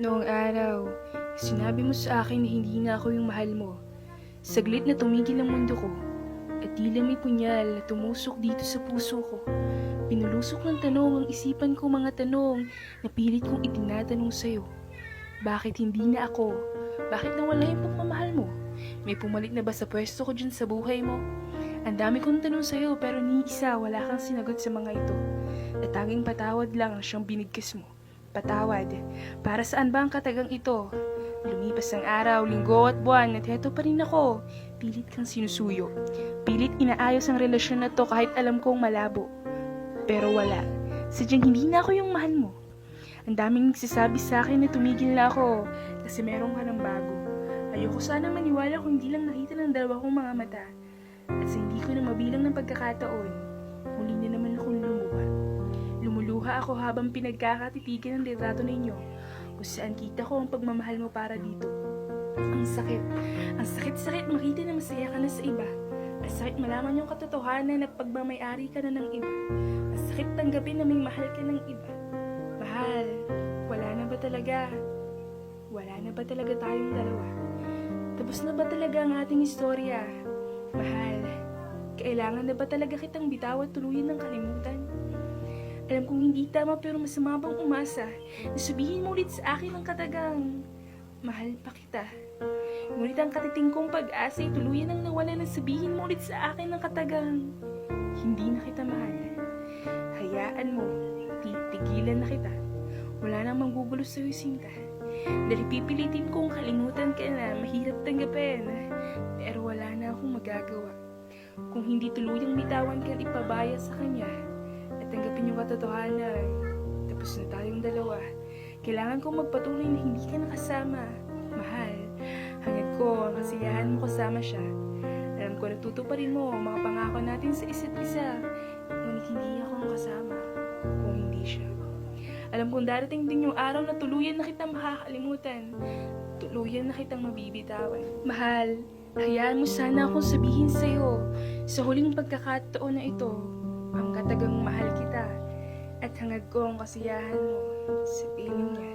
Noong araw, sinabi mo sa akin na hindi na ako yung mahal mo. Saglit na tumigil ang mundo ko, at tila may punyal na tumusok dito sa puso ko. Pinulusok ng tanong ang isipan ko, mga tanong na pilit kong itinatanong sa'yo. Bakit hindi na ako? Bakit nawala yung pagmamahal mo? May pumalit na ba sa pwesto ko dyan sa buhay mo? Ang dami kong tanong sa'yo pero ni isa wala kang sinagot sa mga ito. At tanging patawad lang ang siyang binigkas mo. Patawad. Para saan ba ang katagang ito? Lumipas ang araw, linggo at buwan at heto pa rin ako. Pilit kang sinusuyo. Pilit inaayos ang relasyon na to kahit alam kong malabo. Pero wala. Sadyang hindi na ako yung mahal mo. Ang daming nagsasabi sa akin na tumigil na ako kasi meron ka ng bago. Ayoko sanang maniwala kung hindi lang nakita ng dalawa kong mga mata. At sa hindi ko na mabilang ng pagkakataon, muli na naman akong lumuha. Lumuluha ako habang pinagkakatitigan ng litrato ninyo kung saan kita ko ang pagmamahal mo para dito. Ang sakit. Ang sakit-sakit makita na masaya ka na sa iba. Ang sakit malaman yung katotohanan na pagmamayari ka na ng iba. Ang sakit tanggapin na may mahal ka ng iba. Mahal, wala na ba talaga? Wala na ba talaga tayong dalawa? Tapos na ba talaga ang ating istorya? Mahal, kailangan na ba talaga kitang bitaw at tuluyan ng kalimutan? Alam kong hindi tama pero masama bang umasa na sabihin mo ulit sa akin ang katagang mahal pa kita. Ngunit ang katiting kong pag-asa ay tuluyan ang nawala na sabihin mo ulit sa akin ang katagang hindi na kita mahal. Hayaan mo, titigilan na kita. Wala nang manggugulo sa'yo, Sinta. Dahil pipilitin kong kalimutan ka na, mahirap tanggapin. Pero wala na akong magagawa. Kung hindi tuluyang bitawan ka at ipabaya sa kanya, at tanggapin yung katotohanan, tapos na tayong dalawa. Kailangan kong magpatuloy na hindi ka nakasama. Mahal, hangad ko ang kasiyahan mo kasama siya. Alam ko natutuparin mo ang mga pangako natin sa isa't isa. Ngunit hindi ako ang kasama kung hindi siya. Alam kong darating din yung araw na tuluyan na kitang makakalimutan. Tuluyan na kitang mabibitawan. Mahal, hayaan mo sana akong sabihin sa'yo sa huling pagkakataon na ito ang katagang mahal kita at hangad ko ang kasiyahan mo sa piling niya.